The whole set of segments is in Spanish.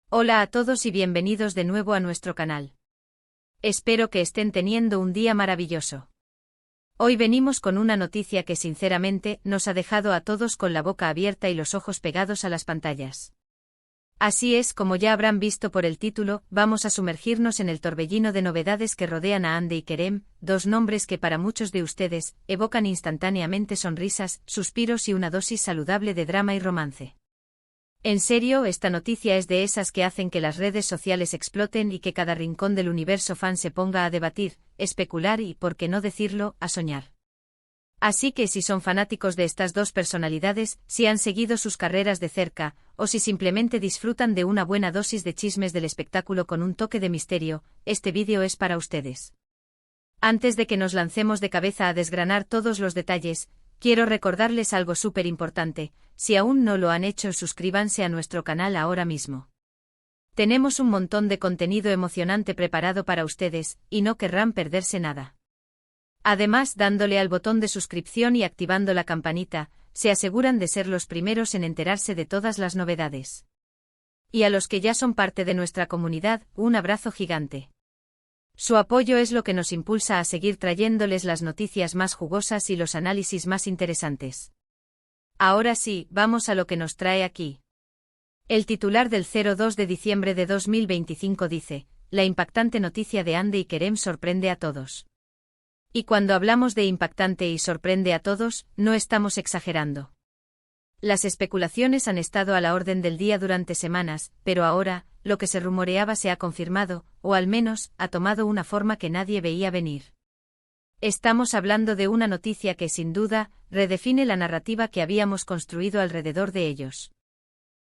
Hola a todos y bienvenidos de nuevo a nuestro canal. Espero que estén teniendo un día maravilloso. Hoy venimos con una noticia que sinceramente nos ha dejado a todos con la boca abierta y los ojos pegados a las pantallas. Así es, como ya habrán visto por el título, vamos a sumergirnos en el torbellino de novedades que rodean a Hande y Kerem, dos nombres que para muchos de ustedes evocan instantáneamente sonrisas, suspiros y una dosis saludable de drama y romance. En serio, esta noticia es de esas que hacen que las redes sociales exploten y que cada rincón del universo fan se ponga a debatir, especular y, por qué no decirlo, a soñar. Así que si son fanáticos de estas dos personalidades, si han seguido sus carreras de cerca, o si simplemente disfrutan de una buena dosis de chismes del espectáculo con un toque de misterio, este vídeo es para ustedes. Antes de que nos lancemos de cabeza a desgranar todos los detalles, quiero recordarles algo súper importante: si aún no lo han hecho, suscríbanse a nuestro canal ahora mismo. Tenemos un montón de contenido emocionante preparado para ustedes, y no querrán perderse nada. Además, dándole al botón de suscripción y activando la campanita, se aseguran de ser los primeros en enterarse de todas las novedades. Y a los que ya son parte de nuestra comunidad, un abrazo gigante. Su apoyo es lo que nos impulsa a seguir trayéndoles las noticias más jugosas y los análisis más interesantes. Ahora sí, vamos a lo que nos trae aquí. El titular del 02 de diciembre de 2025 dice: la impactante noticia de Hande y Kerem sorprende a todos. Y cuando hablamos de impactante y sorprende a todos, no estamos exagerando. Las especulaciones han estado a la orden del día durante semanas, pero ahora, lo que se rumoreaba se ha confirmado, o al menos, ha tomado una forma que nadie veía venir. Estamos hablando de una noticia que, sin duda, redefine la narrativa que habíamos construido alrededor de ellos.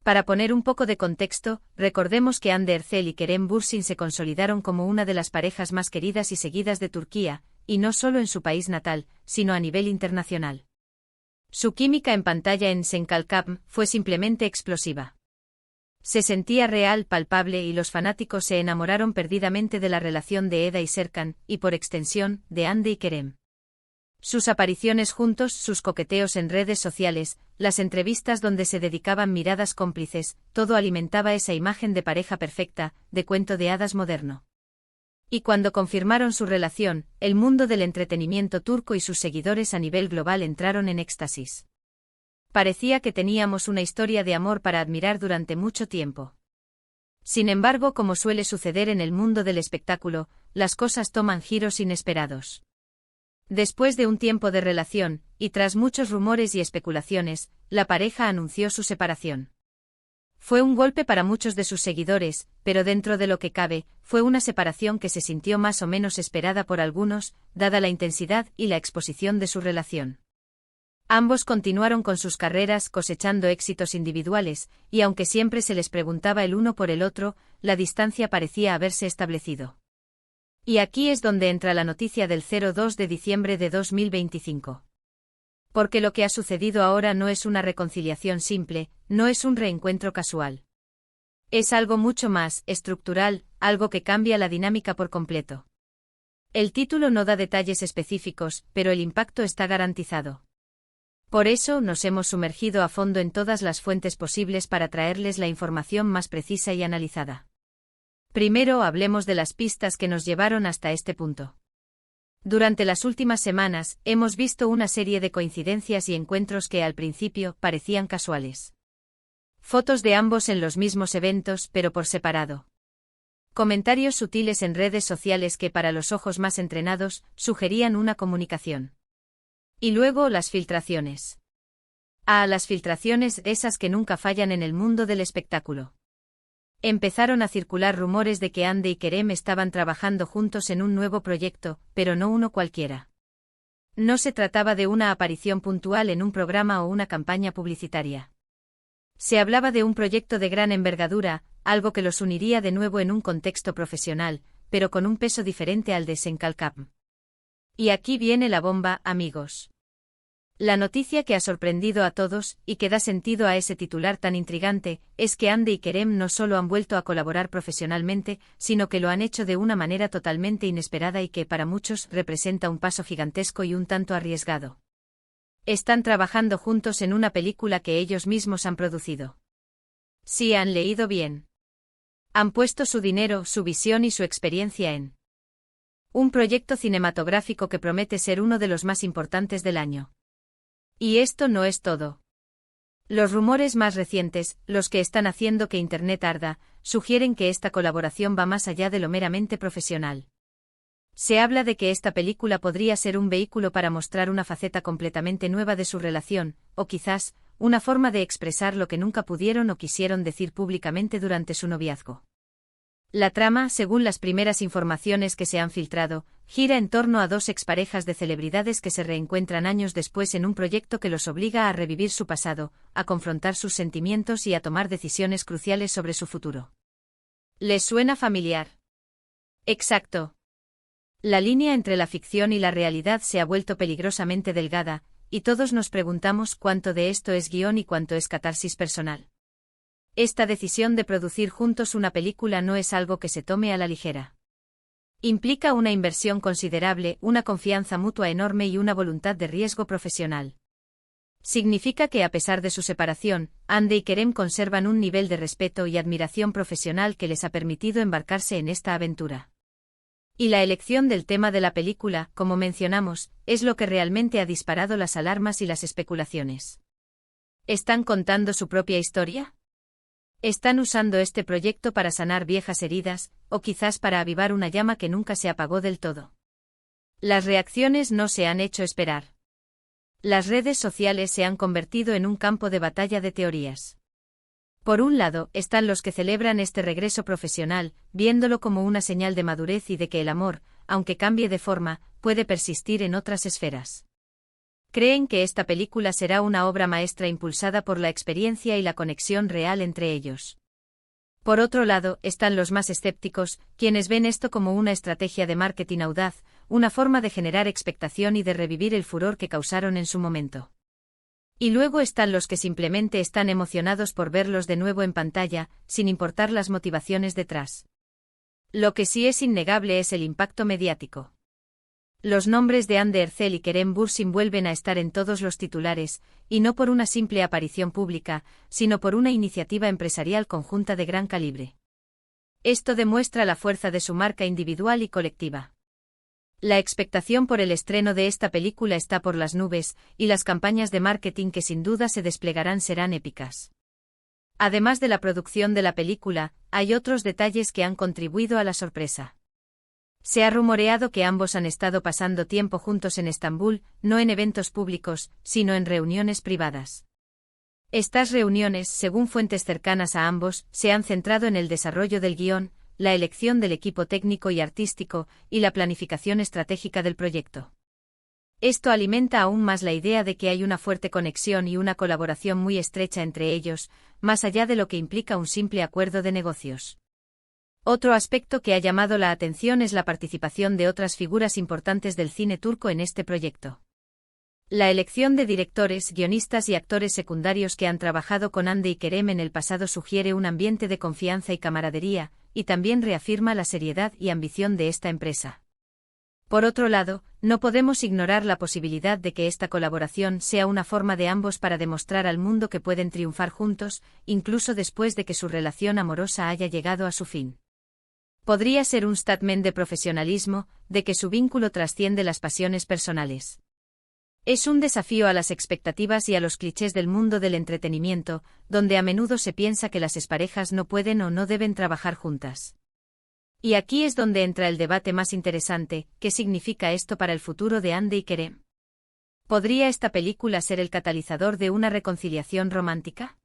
Para poner un poco de contexto, recordemos que Hande Erçel y Kerem Bürsin se consolidaron como una de las parejas más queridas y seguidas de Turquía, y no solo en su país natal, sino a nivel internacional. Su química en pantalla en Sen Kalkam fue simplemente explosiva. Se sentía real, palpable, y los fanáticos se enamoraron perdidamente de la relación de Eda y Serkan, y por extensión, de Hande y Kerem. Sus apariciones juntos, sus coqueteos en redes sociales, las entrevistas donde se dedicaban miradas cómplices, todo alimentaba esa imagen de pareja perfecta, de cuento de hadas moderno. Y cuando confirmaron su relación, el mundo del entretenimiento turco y sus seguidores a nivel global entraron en éxtasis. Parecía que teníamos una historia de amor para admirar durante mucho tiempo. Sin embargo, como suele suceder en el mundo del espectáculo, las cosas toman giros inesperados. Después de un tiempo de relación, y tras muchos rumores y especulaciones, la pareja anunció su separación. Fue un golpe para muchos de sus seguidores, pero dentro de lo que cabe, fue una separación que se sintió más o menos esperada por algunos, dada la intensidad y la exposición de su relación. Ambos continuaron con sus carreras cosechando éxitos individuales, y aunque siempre se les preguntaba el uno por el otro, la distancia parecía haberse establecido. Y aquí es donde entra la noticia del 02 de diciembre de 2025. Porque lo que ha sucedido ahora no es una reconciliación simple, no es un reencuentro casual. Es algo mucho más estructural, algo que cambia la dinámica por completo. El título no da detalles específicos, pero el impacto está garantizado. Por eso nos hemos sumergido a fondo en todas las fuentes posibles para traerles la información más precisa y analizada. Primero hablemos de las pistas que nos llevaron hasta este punto. Durante las últimas semanas, hemos visto una serie de coincidencias y encuentros que al principio parecían casuales. Fotos de ambos en los mismos eventos, pero por separado. Comentarios sutiles en redes sociales que para los ojos más entrenados sugerían una comunicación. Y luego las filtraciones. Las filtraciones, esas que nunca fallan en el mundo del espectáculo. Empezaron a circular rumores de que Hande y Kerem estaban trabajando juntos en un nuevo proyecto, pero no uno cualquiera. No se trataba de una aparición puntual en un programa o una campaña publicitaria. Se hablaba de un proyecto de gran envergadura, algo que los uniría de nuevo en un contexto profesional, pero con un peso diferente al de Sen Kalkam. Y aquí viene la bomba, amigos. La noticia que ha sorprendido a todos, y que da sentido a ese titular tan intrigante, es que Hande y Kerem no solo han vuelto a colaborar profesionalmente, sino que lo han hecho de una manera totalmente inesperada y que para muchos representa un paso gigantesco y un tanto arriesgado. Están trabajando juntos en una película que ellos mismos han producido. Sí, han leído bien. Han puesto su dinero, su visión y su experiencia en un proyecto cinematográfico que promete ser uno de los más importantes del año. Y esto no es todo. Los rumores más recientes, los que están haciendo que Internet arda, sugieren que esta colaboración va más allá de lo meramente profesional. Se habla de que esta película podría ser un vehículo para mostrar una faceta completamente nueva de su relación, o quizás, una forma de expresar lo que nunca pudieron o quisieron decir públicamente durante su noviazgo. La trama, según las primeras informaciones que se han filtrado, gira en torno a dos exparejas de celebridades que se reencuentran años después en un proyecto que los obliga a revivir su pasado, a confrontar sus sentimientos y a tomar decisiones cruciales sobre su futuro. ¿Les suena familiar? Exacto. La línea entre la ficción y la realidad se ha vuelto peligrosamente delgada, y todos nos preguntamos cuánto de esto es guión y cuánto es catarsis personal. Esta decisión de producir juntos una película no es algo que se tome a la ligera. Implica una inversión considerable, una confianza mutua enorme y una voluntad de riesgo profesional. Significa que a pesar de su separación, Hande y Kerem conservan un nivel de respeto y admiración profesional que les ha permitido embarcarse en esta aventura. Y la elección del tema de la película, como mencionamos, es lo que realmente ha disparado las alarmas y las especulaciones. ¿Están contando su propia historia? ¿Están usando este proyecto para sanar viejas heridas, o quizás para avivar una llama que nunca se apagó del todo? Las reacciones no se han hecho esperar. Las redes sociales se han convertido en un campo de batalla de teorías. Por un lado, están los que celebran este regreso profesional, viéndolo como una señal de madurez y de que el amor, aunque cambie de forma, puede persistir en otras esferas. Creen que esta película será una obra maestra impulsada por la experiencia y la conexión real entre ellos. Por otro lado, están los más escépticos, quienes ven esto como una estrategia de marketing audaz, una forma de generar expectación y de revivir el furor que causaron en su momento. Y luego están los que simplemente están emocionados por verlos de nuevo en pantalla, sin importar las motivaciones detrás. Lo que sí es innegable es el impacto mediático. Los nombres de Hande Erçel y Kerem Bürsin vuelven a estar en todos los titulares, y no por una simple aparición pública, sino por una iniciativa empresarial conjunta de gran calibre. Esto demuestra la fuerza de su marca individual y colectiva. La expectación por el estreno de esta película está por las nubes, y las campañas de marketing que sin duda se desplegarán serán épicas. Además de la producción de la película, hay otros detalles que han contribuido a la sorpresa. Se ha rumoreado que ambos han estado pasando tiempo juntos en Estambul, no en eventos públicos, sino en reuniones privadas. Estas reuniones, según fuentes cercanas a ambos, se han centrado en el desarrollo del guión, la elección del equipo técnico y artístico, y la planificación estratégica del proyecto. Esto alimenta aún más la idea de que hay una fuerte conexión y una colaboración muy estrecha entre ellos, más allá de lo que implica un simple acuerdo de negocios. Otro aspecto que ha llamado la atención es la participación de otras figuras importantes del cine turco en este proyecto. La elección de directores, guionistas y actores secundarios que han trabajado con Hande y Kerem en el pasado sugiere un ambiente de confianza y camaradería, y también reafirma la seriedad y ambición de esta empresa. Por otro lado, no podemos ignorar la posibilidad de que esta colaboración sea una forma de ambos para demostrar al mundo que pueden triunfar juntos, incluso después de que su relación amorosa haya llegado a su fin. Podría ser un statement de profesionalismo, de que su vínculo trasciende las pasiones personales. Es un desafío a las expectativas y a los clichés del mundo del entretenimiento, donde a menudo se piensa que las exparejas no pueden o no deben trabajar juntas. Y aquí es donde entra el debate más interesante: ¿qué significa esto para el futuro de Hande y Kerem? ¿Podría esta película ser el catalizador de una reconciliación romántica?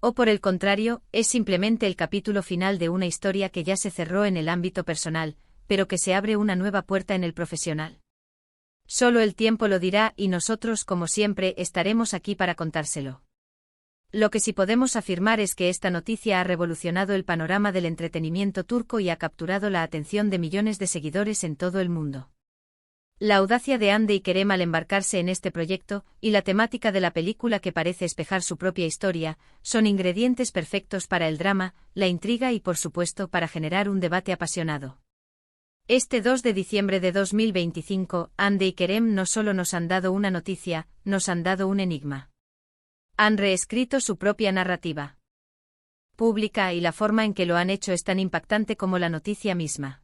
¿O por el contrario, es simplemente el capítulo final de una historia que ya se cerró en el ámbito personal, pero que se abre una nueva puerta en el profesional? Solo el tiempo lo dirá y nosotros, como siempre, estaremos aquí para contárselo. Lo que sí podemos afirmar es que esta noticia ha revolucionado el panorama del entretenimiento turco y ha capturado la atención de millones de seguidores en todo el mundo. La audacia de Hande y Kerem al embarcarse en este proyecto, y la temática de la película que parece espejar su propia historia, son ingredientes perfectos para el drama, la intriga y por supuesto para generar un debate apasionado. Este 2 de diciembre de 2025, Hande y Kerem no solo nos han dado una noticia, nos han dado un enigma. Han reescrito su propia narrativa. pública y la forma en que lo han hecho es tan impactante como la noticia misma.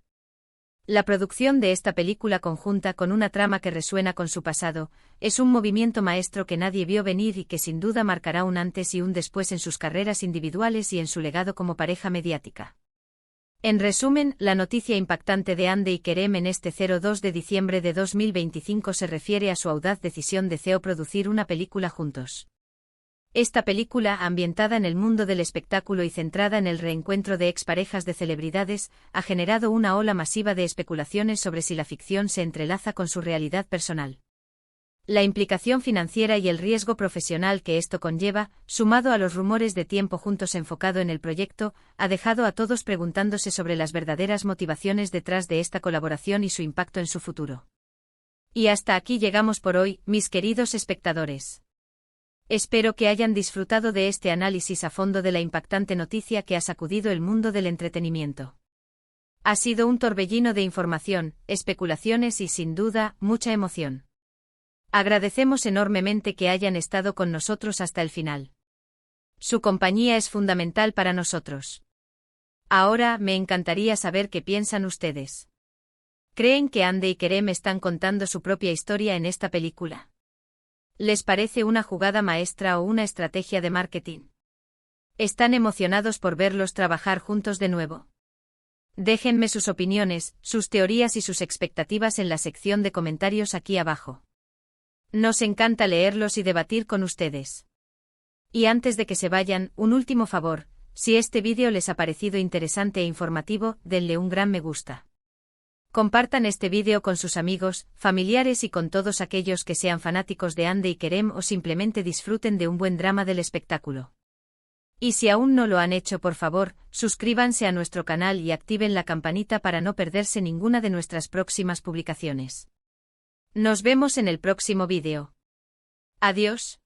La producción de esta película conjunta con una trama que resuena con su pasado, es un movimiento maestro que nadie vio venir y que sin duda marcará un antes y un después en sus carreras individuales y en su legado como pareja mediática. En resumen, la noticia impactante de Hande y Kerem en este 2 de diciembre de 2025 se refiere a su audaz decisión de CEO producir una película juntos. Esta película, ambientada en el mundo del espectáculo y centrada en el reencuentro de exparejas de celebridades, ha generado una ola masiva de especulaciones sobre si la ficción se entrelaza con su realidad personal. La implicación financiera y el riesgo profesional que esto conlleva, sumado a los rumores de tiempo juntos enfocado en el proyecto, ha dejado a todos preguntándose sobre las verdaderas motivaciones detrás de esta colaboración y su impacto en su futuro. Y hasta aquí llegamos por hoy, mis queridos espectadores. Espero que hayan disfrutado de este análisis a fondo de la impactante noticia que ha sacudido el mundo del entretenimiento. Ha sido un torbellino de información, especulaciones y, sin duda, mucha emoción. Agradecemos enormemente que hayan estado con nosotros hasta el final. Su compañía es fundamental para nosotros. Ahora me encantaría saber qué piensan ustedes. ¿Creen que Hande y Kerem están contando su propia historia en esta película? ¿Les parece una jugada maestra o una estrategia de marketing? ¿Están emocionados por verlos trabajar juntos de nuevo? Déjenme sus opiniones, sus teorías y sus expectativas en la sección de comentarios aquí abajo. Nos encanta leerlos y debatir con ustedes. Y antes de que se vayan, un último favor, si este vídeo les ha parecido interesante e informativo, denle un gran me gusta. Compartan este vídeo con sus amigos, familiares y con todos aquellos que sean fanáticos de Hande y Kerem o simplemente disfruten de un buen drama del espectáculo. Y si aún no lo han hecho, por favor, suscríbanse a nuestro canal y activen la campanita para no perderse ninguna de nuestras próximas publicaciones. Nos vemos en el próximo vídeo. Adiós.